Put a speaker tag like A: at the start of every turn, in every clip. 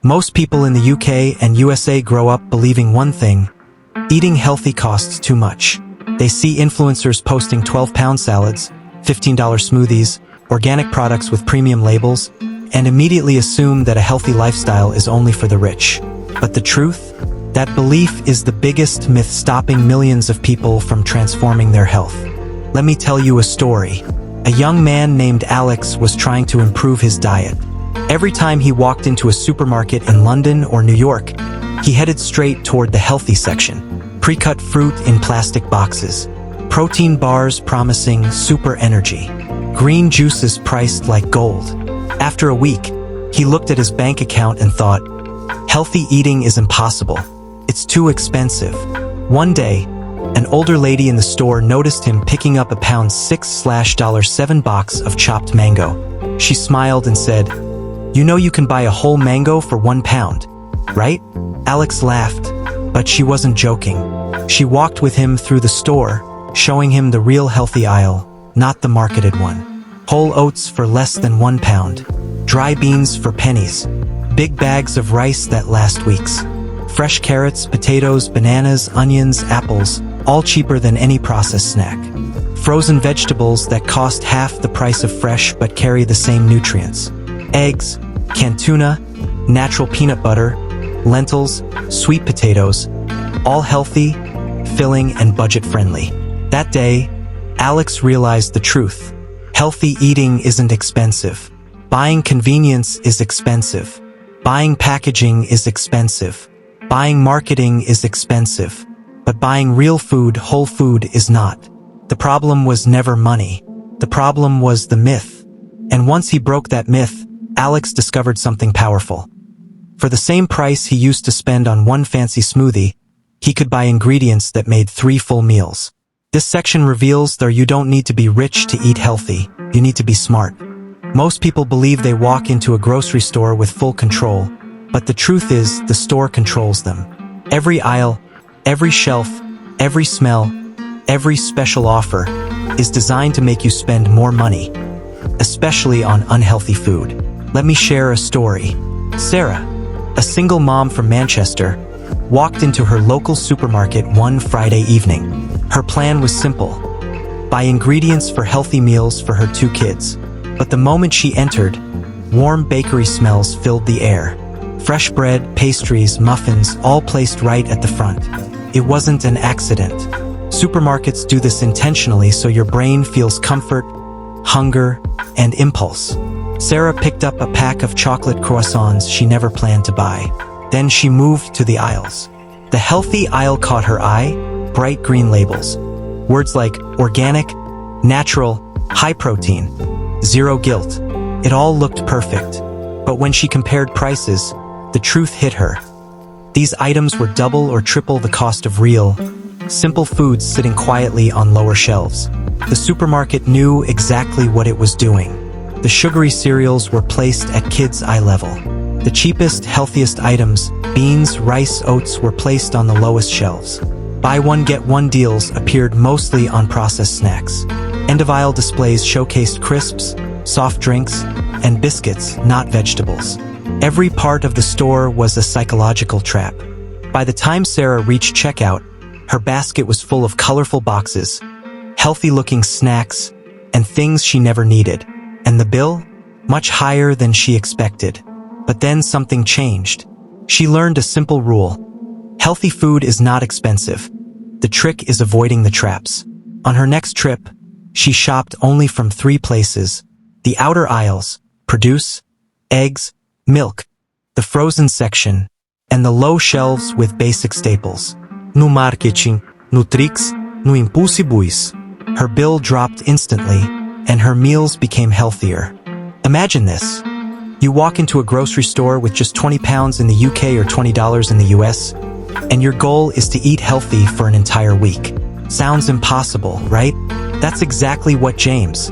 A: Most people in the UK and USA grow up believing one thing: eating healthy costs too much. They see influencers posting 12-pound salads, $15 smoothies, organic products with premium labels, and immediately assume that a healthy lifestyle is only for the rich. But the truth? That belief is the biggest myth stopping millions of people from transforming their health. Let me tell you a story. A young man named Alex was trying to improve his diet. Every time he walked into a supermarket in London or New York, he headed straight toward the healthy section. Pre-cut fruit in plastic boxes, protein bars promising super energy, green juices priced like gold. After a week, he looked at his bank account and thought, healthy eating is impossible. It's too expensive. One day, an older lady in the store noticed him picking up a pound $6/$7 box of chopped mango. She smiled and said, "You know you can buy a whole mango for £1, right?" Alex laughed, but she wasn't joking. She walked with him through the store, showing him the real healthy aisle, not the marketed one. Whole oats for less than £1, dry beans for pennies, big bags of rice that last weeks, fresh carrots, potatoes, bananas, onions, apples, all cheaper than any processed snack. Frozen vegetables that cost half the price of fresh but carry the same nutrients. Eggs, canned tuna, natural peanut butter, lentils, sweet potatoes, all healthy, filling, and budget-friendly. That day, Alex realized the truth. Healthy eating isn't expensive. Buying convenience is expensive. Buying packaging is expensive. Buying marketing is expensive. But buying real food, whole food, is not. The problem was never money. The problem was the myth. And once he broke that myth, Alex discovered something powerful. For the same price he used to spend on one fancy smoothie, he could buy ingredients that made 3 full meals. This section reveals that you don't need to be rich to eat healthy, you need to be smart. Most people believe they walk into a grocery store with full control, but the truth is the store controls them. Every aisle, every shelf, every smell, every special offer is designed to make you spend more money, especially on unhealthy food. Let me share a story. Sarah, a single mom from Manchester, walked into her local supermarket one Friday evening. Her plan was simple: buy ingredients for healthy meals for her 2 kids. But the moment she entered, warm bakery smells filled the air. Fresh bread, pastries, muffins, all placed right at the front. It wasn't an accident. Supermarkets do this intentionally so your brain feels comfort, hunger, and impulse. Sarah picked up a pack of chocolate croissants she never planned to buy. Then she moved to the aisles. The healthy aisle caught her eye: bright green labels. Words like organic, natural, high protein, zero guilt. It all looked perfect. But when she compared prices, the truth hit her. These items were double or triple the cost of real, simple foods sitting quietly on lower shelves. The supermarket knew exactly what it was doing. The sugary cereals were placed at kids' eye level. The cheapest, healthiest items, beans, rice, oats, were placed on the lowest shelves. Buy one get one deals appeared mostly on processed snacks. End-of-aisle displays showcased crisps, soft drinks, and biscuits, not vegetables. Every part of the store was a psychological trap. By the time Sarah reached checkout, her basket was full of colorful boxes, healthy-looking snacks, and things she never needed. And the bill? Much higher than she expected. But then something changed. She learned a simple rule: healthy food is not expensive. The trick is avoiding the traps. On her next trip, she shopped only from 3 places: the outer aisles, produce, eggs, milk, the frozen section, and the low shelves with basic staples. No marketing, no tricks, no impulsibus. Her bill dropped instantly, and her meals became healthier. Imagine this. You walk into a grocery store with just £20 in the UK or $20 in the US, and your goal is to eat healthy for an entire week. Sounds impossible, right? That's exactly what James,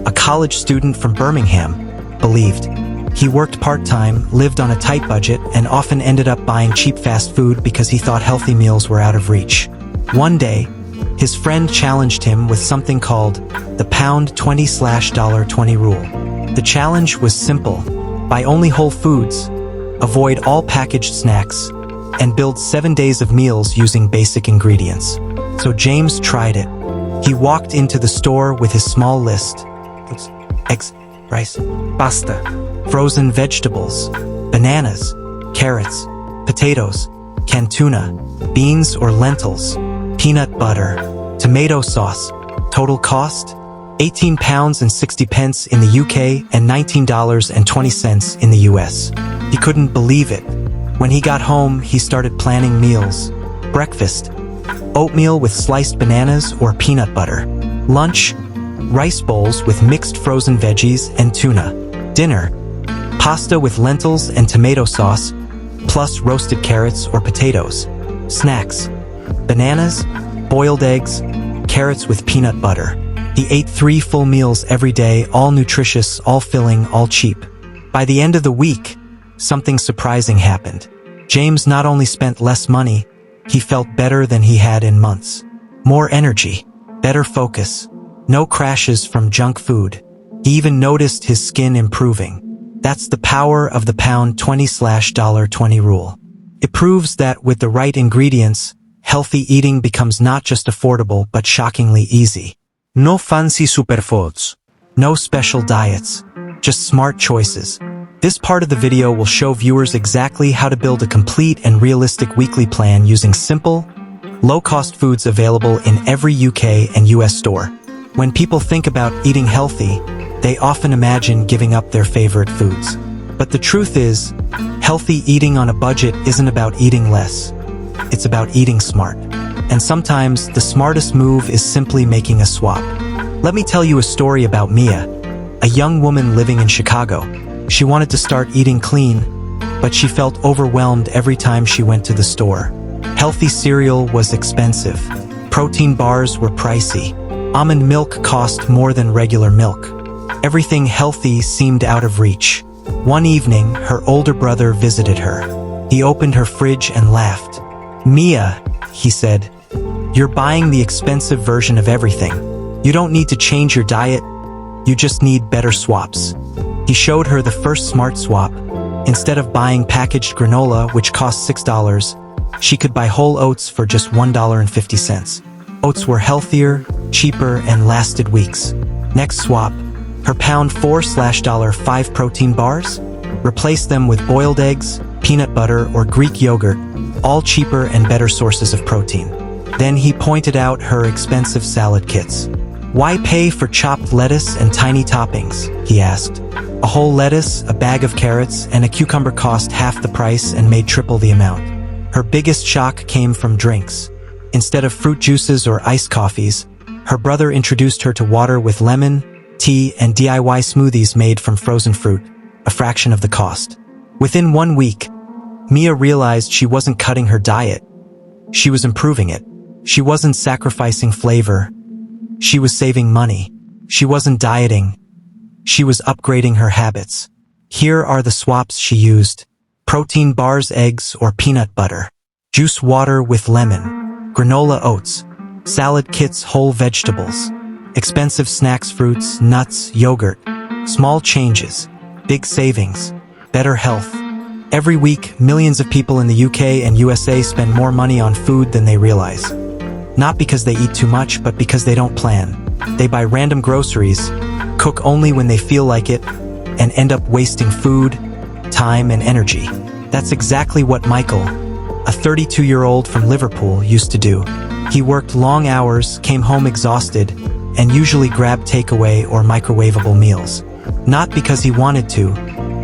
A: a college student from Birmingham, believed. He worked part-time, lived on a tight budget, and often ended up buying cheap fast food because he thought healthy meals were out of reach. One day, his friend challenged him with something called the pound $20/$20 rule. The challenge was simple: buy only whole foods, avoid all packaged snacks, and build 7 days of meals using basic ingredients. So James tried it. He walked into the store with his small list. Eggs, rice, pasta, frozen vegetables, bananas, carrots, potatoes, canned tuna, beans or lentils, peanut butter, tomato sauce. Total cost? £18 and 60 pence in the UK and $19.20 in the US. He couldn't believe it. When he got home, he started planning meals. Breakfast: oatmeal with sliced bananas or peanut butter. Lunch: rice bowls with mixed frozen veggies and tuna. Dinner: pasta with lentils and tomato sauce, plus roasted carrots or potatoes. Snacks: bananas, boiled eggs, carrots with peanut butter. He ate 3 full meals every day, all nutritious, all filling, all cheap. By the end of the week, something surprising happened. James not only spent less money, he felt better than he had in months. More energy, better focus, no crashes from junk food. He even noticed his skin improving. That's the power of the pound 20/$20 rule. It proves that with the right ingredients, healthy eating becomes not just affordable but shockingly easy. No fancy superfoods. No special diets. Just smart choices. This part of the video will show viewers exactly how to build a complete and realistic weekly plan using simple, low-cost foods available in every UK and US store. When people think about eating healthy, they often imagine giving up their favorite foods. But the truth is, healthy eating on a budget isn't about eating less. It's about eating smart. And sometimes, the smartest move is simply making a swap. Let me tell you a story about Mia, a young woman living in Chicago. She wanted to start eating clean, but she felt overwhelmed every time she went to the store. Healthy cereal was expensive. Protein bars were pricey. Almond milk cost more than regular milk. Everything healthy seemed out of reach. One evening, her older brother visited her. He opened her fridge and laughed. "Mia," he said, "you're buying the expensive version of everything. You don't need to change your diet. You just need better swaps." He showed her the first smart swap. Instead of buying packaged granola, which cost $6, she could buy whole oats for just $1.50. Oats were healthier, cheaper, and lasted weeks. Next swap: her pound $4/$5 protein bars. Replace them with boiled eggs, peanut butter, or Greek yogurt, all cheaper and better sources of protein. Then he pointed out her expensive salad kits. "Why pay for chopped lettuce and tiny toppings?" he asked. A whole lettuce, a bag of carrots, and a cucumber cost half the price and made triple the amount. Her biggest shock came from drinks. Instead of fruit juices or iced coffees, her brother introduced her to water with lemon, tea, and DIY smoothies made from frozen fruit, a fraction of the cost. Within 1 week, Mia realized she wasn't cutting her diet. She was improving it. She wasn't sacrificing flavor. She was saving money. She wasn't dieting. She was upgrading her habits. Here are the swaps she used: protein bars, eggs, or peanut butter. Juice water with lemon. Granola oats. Salad kits, whole vegetables. Expensive snacks, fruits, nuts, yogurt. Small changes. Big savings. Better health. Every week, millions of people in the UK and USA spend more money on food than they realize. Not because they eat too much, but because they don't plan. They buy random groceries, cook only when they feel like it, and end up wasting food, time, and energy. That's exactly what Michael, a 32-year-old from Liverpool, used to do. He worked long hours, came home exhausted, and usually grabbed takeaway or microwavable meals. Not because he wanted to,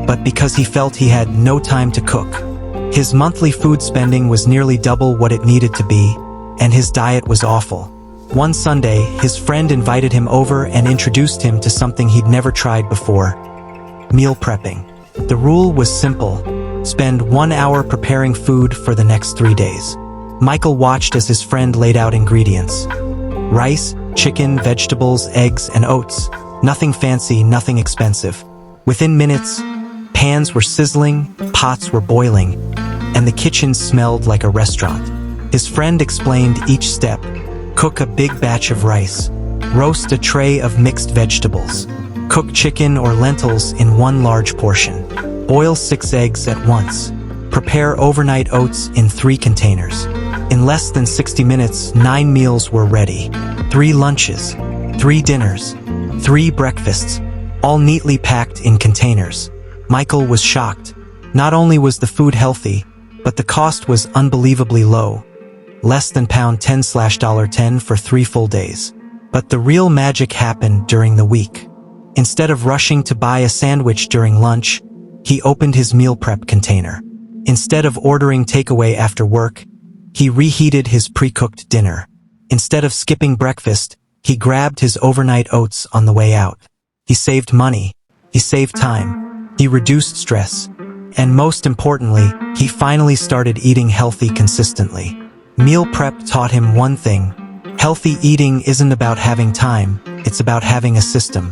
A: but because he felt he had no time to cook. His monthly food spending was nearly double what it needed to be, and his diet was awful. One Sunday, his friend invited him over and introduced him to something he'd never tried before: meal prepping. The rule was simple: spend 1 hour preparing food for the next 3 days. Michael watched as his friend laid out ingredients: rice, chicken, vegetables, eggs, and oats. Nothing fancy, nothing expensive. Within minutes, pans were sizzling, pots were boiling, and the kitchen smelled like a restaurant. His friend explained each step: cook a big batch of rice, roast a tray of mixed vegetables, cook chicken or lentils in one large portion, Boil 6 eggs at once. Prepare overnight oats in 3 containers. In less than 60 minutes, 9 meals were ready. 3 lunches, 3 dinners, 3 breakfasts, all neatly packed in containers. Michael was shocked. Not only was the food healthy, but the cost was unbelievably low. Less than $10/$10 for 3 full days. But the real magic happened during the week. Instead of rushing to buy a sandwich during lunch, he opened his meal prep container. Instead of ordering takeaway after work, he reheated his pre-cooked dinner. Instead of skipping breakfast, he grabbed his overnight oats on the way out. He saved money. He saved time. He reduced stress. And most importantly, he finally started eating healthy consistently. Meal prep taught him one thing. Healthy eating isn't about having time, it's about having a system.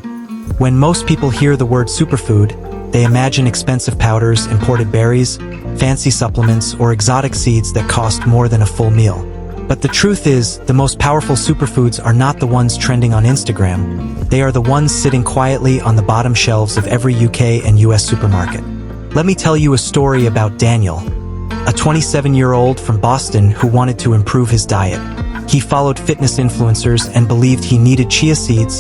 A: When most people hear the word superfood, they imagine expensive powders, imported berries, fancy supplements, or exotic seeds that cost more than a full meal. But the truth is, the most powerful superfoods are not the ones trending on Instagram. They are the ones sitting quietly on the bottom shelves of every UK and US supermarket. Let me tell you a story about Daniel, a 27-year-old from Boston who wanted to improve his diet. He followed fitness influencers and believed he needed chia seeds,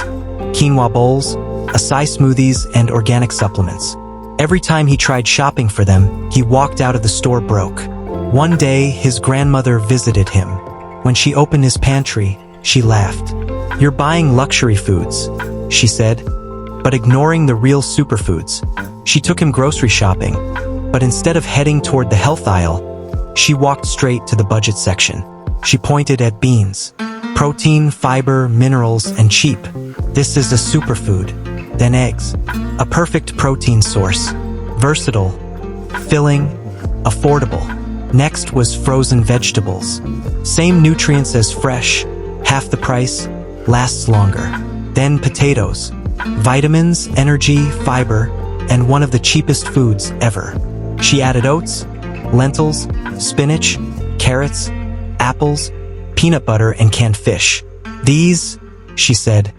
A: quinoa bowls, acai smoothies, and organic supplements. Every time he tried shopping for them, he walked out of the store broke. One day, his grandmother visited him. When she opened his pantry, she laughed. "You're buying luxury foods," she said, but ignoring the real superfoods. She took him grocery shopping, but instead of heading toward the health aisle, she walked straight to the budget section. She pointed at beans. Protein, fiber, minerals, and cheap. This is a superfood. Then eggs. A perfect protein source. Versatile. Filling. Affordable. Next was frozen vegetables. Same nutrients as fresh, half the price, lasts longer. Then potatoes. Vitamins, energy, fiber, and one of the cheapest foods ever. She added oats, lentils, spinach, carrots, apples, peanut butter, and canned fish. These, she said,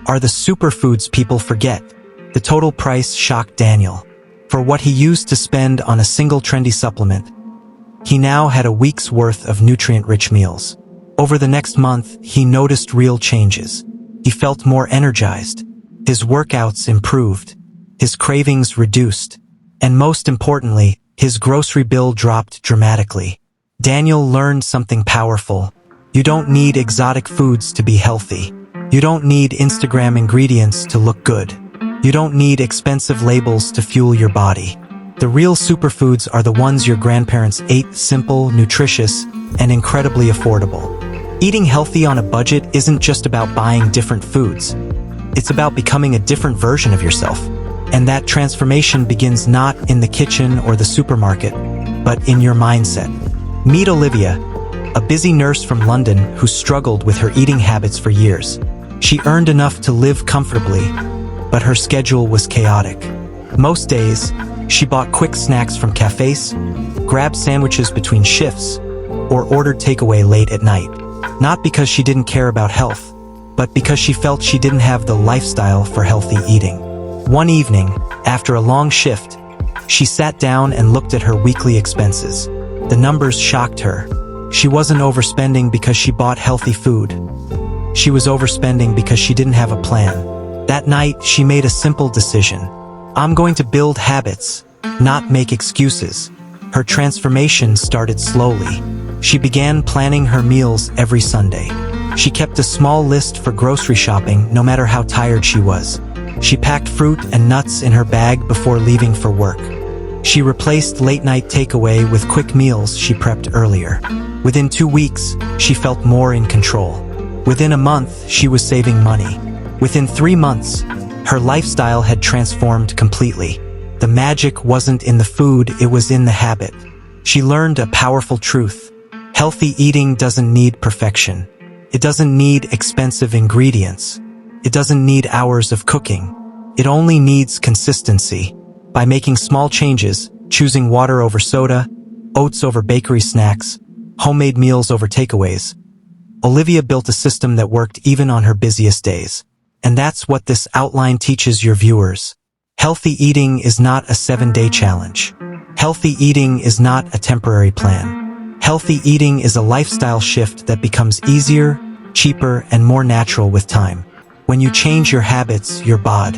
A: are the superfoods people forget. The total price shocked Daniel. For what he used to spend on a single trendy supplement, he now had a week's worth of nutrient-rich meals. Over the next month, he noticed real changes. He felt more energized. His workouts improved. His cravings reduced. And most importantly, his grocery bill dropped dramatically. Daniel learned something powerful. You don't need exotic foods to be healthy. You don't need Instagram ingredients to look good. You don't need expensive labels to fuel your body. The real superfoods are the ones your grandparents ate, simple, nutritious, and incredibly affordable. Eating healthy on a budget isn't just about buying different foods. It's about becoming a different version of yourself. And that transformation begins not in the kitchen or the supermarket, but in your mindset. Meet Olivia, a busy nurse from London who struggled with her eating habits for years. She earned enough to live comfortably, but her schedule was chaotic. Most days, she bought quick snacks from cafes, grabbed sandwiches between shifts, or ordered takeaway late at night. Not because she didn't care about health, but because she felt she didn't have the lifestyle for healthy eating. One evening, after a long shift, she sat down and looked at her weekly expenses. The numbers shocked her. She wasn't overspending because she bought healthy food. She was overspending because she didn't have a plan. That night, she made a simple decision. I'm going to build habits, not make excuses. Her transformation started slowly. She began planning her meals every Sunday. She kept a small list for grocery shopping no matter how tired she was. She packed fruit and nuts in her bag before leaving for work. She replaced late-night takeaway with quick meals she prepped earlier. Within 2 weeks, she felt more in control. Within a month, she was saving money. Within 3 months, her lifestyle had transformed completely. The magic wasn't in the food, it was in the habit. She learned a powerful truth. Healthy eating doesn't need perfection. It doesn't need expensive ingredients. It doesn't need hours of cooking. It only needs consistency. By making small changes, choosing water over soda, oats over bakery snacks, homemade meals over takeaways, Olivia built a system that worked even on her busiest days. And that's what this outline teaches your viewers. Healthy eating is not a 7-day challenge. Healthy eating is not a temporary plan. Healthy eating is a lifestyle shift that becomes easier, cheaper, and more natural with time. When you change your habits, your bod,